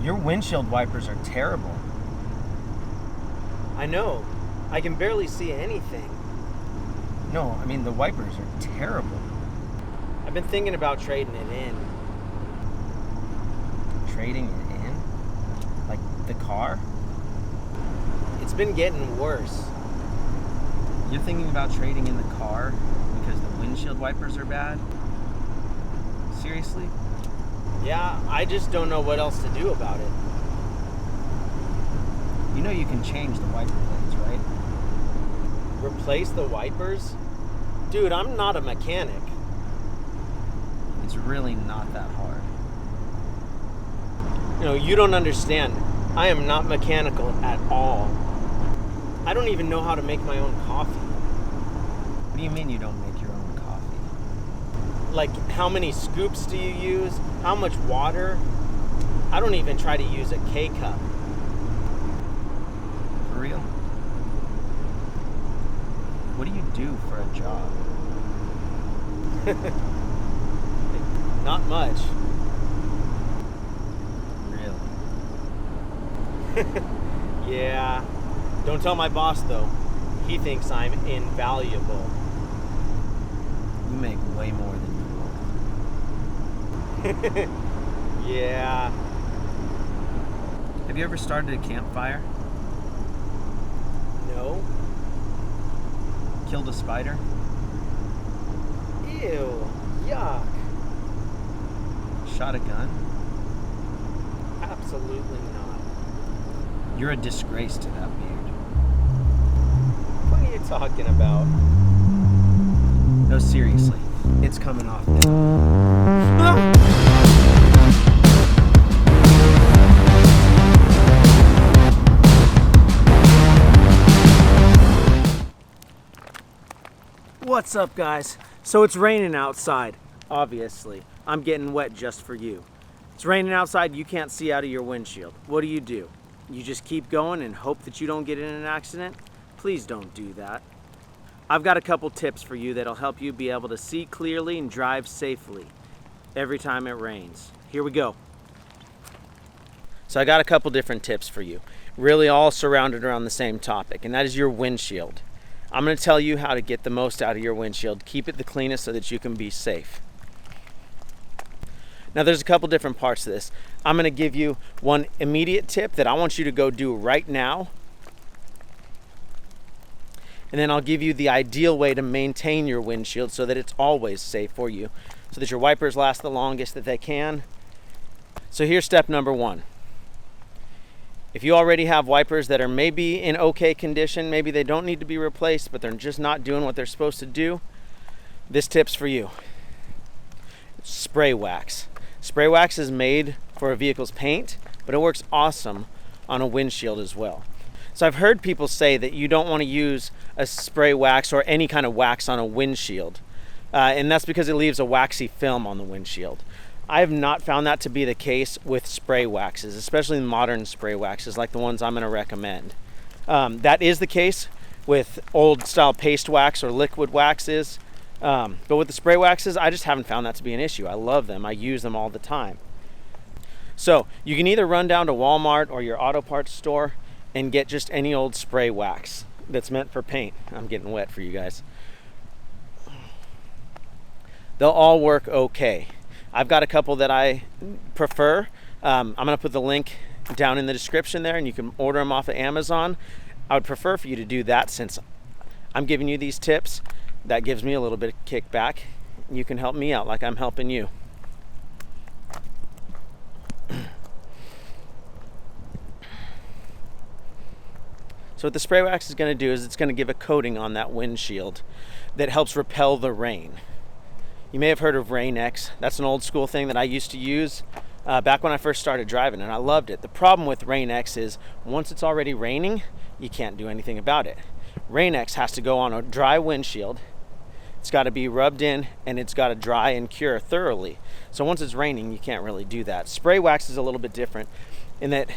Your windshield wipers are terrible. I know. I can barely see anything. No, I mean the wipers are terrible. I've been thinking about trading it in. Trading it in? Like the car? It's been getting worse. You're thinking about trading in the car because the windshield wipers are bad? Seriously? Yeah, I just don't know what else to do about it. You know you can change the wiper blades, right? Replace the wipers? Dude, I'm not a mechanic. It's really not that hard. No, you don't understand. I am not mechanical at all. I don't even know how to make my own coffee. What do you mean you don't make your own coffee? Like, how many scoops do you use? How much water? I don't even try to use a K-cup. For real? What do you do for a job? Not much. Really? Yeah. Don't tell my boss, though. He thinks I'm invaluable. You make way more than you're worth. Yeah. Have you ever started a campfire? No. Killed a spider? Ew. Yuck. Shot a gun? Absolutely not. You're a disgrace to that beard. What are you talking about? No, seriously. It's coming off now. What's up, guys? So it's raining outside, obviously. I'm getting wet just for you. It's raining outside, you can't see out of your windshield. What do? You just keep going and hope that you don't get in an accident? Please don't do that. I've got a couple tips for you that'll help you be able to see clearly and drive safely every time it rains. Here we go. So I got a couple different tips for you, really all surrounded around the same topic, and that is your windshield. I'm going to tell you how to get the most out of your windshield. Keep it the cleanest so that you can be safe. Now there's a couple different parts to this. I'm going to give you one immediate tip that I want you to go do right now. And then I'll give you the ideal way to maintain your windshield so that it's always safe for you, so that your wipers last the longest that they can. So here's step number one. If you already have wipers that are maybe in okay condition, maybe they don't need to be replaced, but they're just not doing what they're supposed to do, this tip's for you. Spray wax. Spray wax is made for a vehicle's paint, but it works awesome on a windshield as well. So I've heard people say that you don't want to use a spray wax or any kind of wax on a windshield, and that's because it leaves a waxy film on the windshield. I have not found that to be the case with spray waxes, especially modern spray waxes like the ones I'm going to recommend. That is the case with old style paste wax or liquid waxes, but with the spray waxes, I just haven't found that to be an issue. I love them. I use them all the time. So you can either run down to Walmart or your auto parts store and get just any old spray wax that's meant for paint. I'm getting wet for you guys. They'll all work okay. I've got a couple that I prefer. I'm going to put the link down in the description there, and you can order them off of Amazon. I would prefer for you to do that since I'm giving you these tips. That gives me a little bit of kickback. You can help me out like I'm helping you. So what the spray wax is going to do is it's going to give a coating on that windshield that helps repel the rain. You may have heard of Rain-X. That's an old school thing that I used to use back when I first started driving, and I loved it. The problem with Rain-X is once it's already raining, you can't do anything about it. Rain-X has to go on a dry windshield. It's got to be rubbed in, and it's got to dry and cure thoroughly. So once it's raining, you can't really do that. Spray wax is a little bit different in that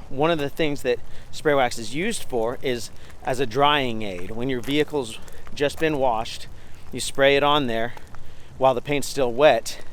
one of the things that spray wax is used for is as a drying aid. When your vehicle's just been washed, you spray it on there while the paint's still wet,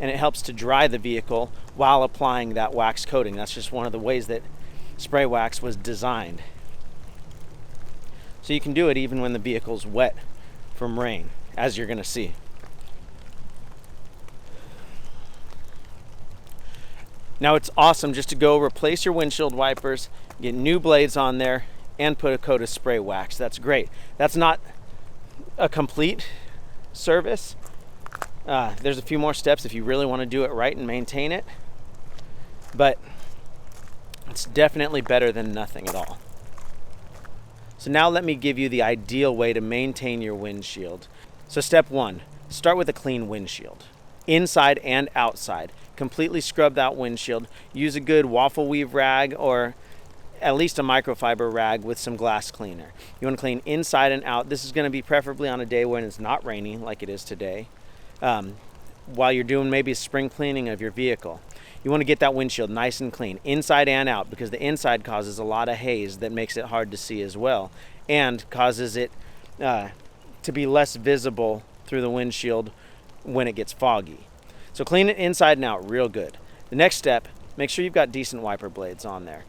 and it helps to dry the vehicle while applying that wax coating. That's just one of the ways that spray wax was designed. So you can do it even when the vehicle's wet from rain, as you're going to see. Now it's awesome just to go replace your windshield wipers, get new blades on there, and put a coat of spray wax. That's great. That's not a complete service. There's a few more steps if you really want to do it right and maintain it, but it's definitely better than nothing at all. So now let me give you the ideal way to maintain your windshield. So step one, start with a clean windshield, inside and outside. Completely scrub that windshield. Use a good waffle weave rag or at least a microfiber rag with some glass cleaner. You want to clean inside and out. This is going to be preferably on a day when it's not raining like it is today, while you're doing maybe a spring cleaning of your vehicle. You want to get that windshield nice and clean, inside and out, because the inside causes a lot of haze that makes it hard to see as well, and causes it to be less visible through the windshield when it gets foggy. So clean it inside and out real good. The next step, make sure you've got decent wiper blades on there.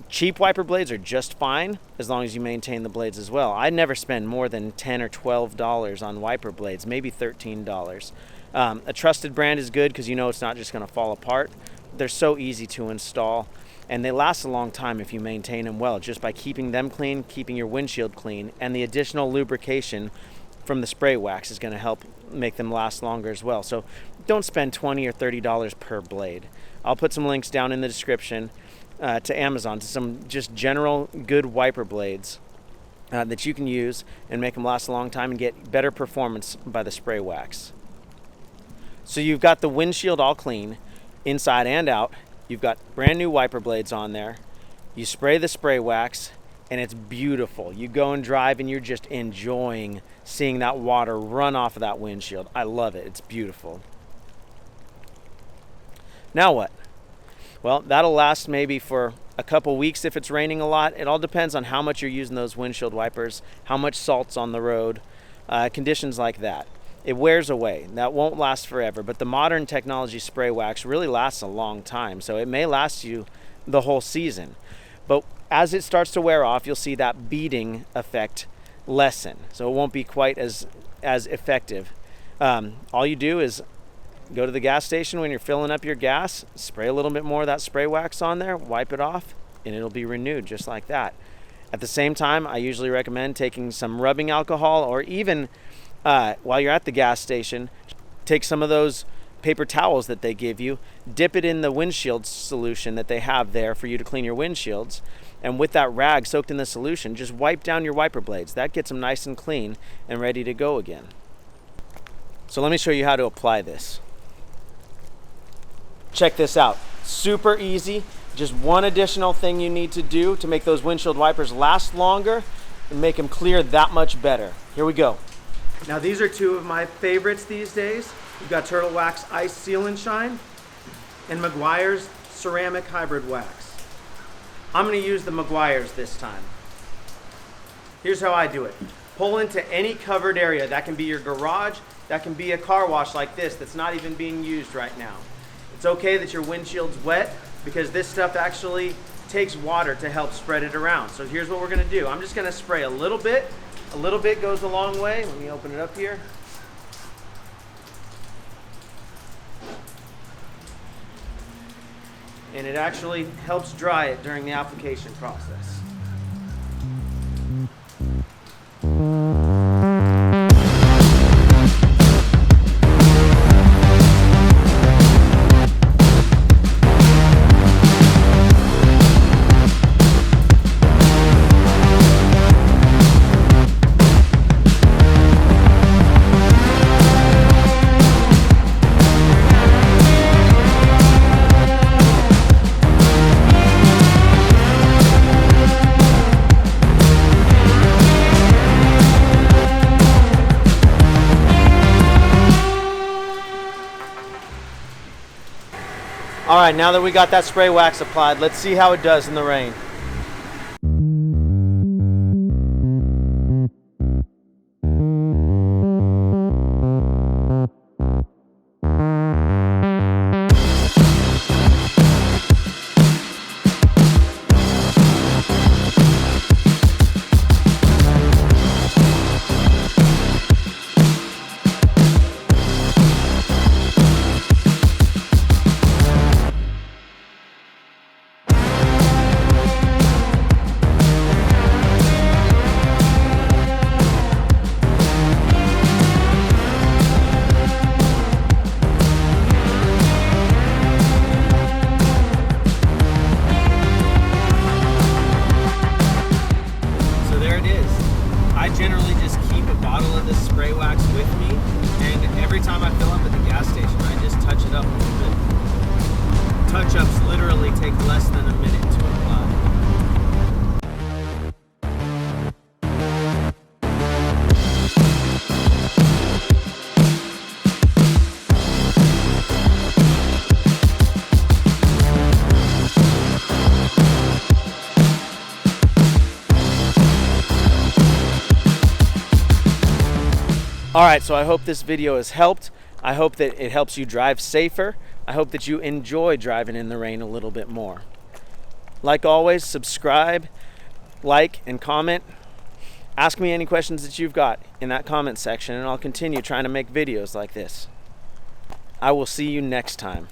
Cheap wiper blades are just fine as long as you maintain the blades as well. I never spend more than $10 or $12 on wiper blades, maybe $13. A trusted brand is good because you know it's not just going to fall apart. They're so easy to install, and they last a long time if you maintain them well, just by keeping them clean, keeping your windshield clean, and the additional lubrication from the spray wax is going to help make them last longer as well. So don't spend $20 or $30 per blade. I'll put some links down in the description to Amazon to some just general good wiper blades that you can use and make them last a long time and get better performance by the spray wax. So you've got the windshield all clean, inside and out. You've got brand new wiper blades on there. You spray the spray wax and it's beautiful. You go and drive and you're just enjoying seeing that water run off of that windshield. I love it. It's beautiful. Now what? Well, that'll last maybe for a couple weeks if it's raining a lot. It all depends on how much you're using those windshield wipers, how much salt's on the road, conditions like that. It wears away. That won't last forever, but the modern technology spray wax really lasts a long time, so it may last you the whole season. But as it starts to wear off, you'll see that beading effect lessen, so it won't be quite as effective. All you do is go to the gas station when you're filling up your gas, spray a little bit more of that spray wax on there, wipe it off, and it'll be renewed just like that. At the same time, I usually recommend taking some rubbing alcohol, or even while you're at the gas station, take some of those paper towels that they give you, dip it in the windshield solution that they have there for you to clean your windshields, and with that rag soaked in the solution, just wipe down your wiper blades. That gets them nice and clean and ready to go again. So let me show you how to apply this. Check this out. Super easy. Just one additional thing you need to do to make those windshield wipers last longer and make them clear that much better. Here we go. Now these are two of my favorites these days. We've got Turtle Wax Ice Seal and Shine and Meguiar's Ceramic Hybrid Wax. I'm going to use the Meguiar's this time. Here's how I do it. Pull into any covered area. That can be your garage, that can be a car wash like this that's not even being used right now. It's okay that your windshield's wet because this stuff actually takes water to help spread it around. So here's what we're going to do. I'm just going to spray a little bit. A little bit goes a long way. Let me open it up here. And it actually helps dry it during the application process. All right, now that we got that spray wax applied, let's see how it does in the rain. All right, so I hope this video has helped. I hope that it helps you drive safer. I hope that you enjoy driving in the rain a little bit more. Like always, subscribe, like, and comment. Ask me any questions that you've got in that comment section, and I'll continue trying to make videos like this. I will see you next time.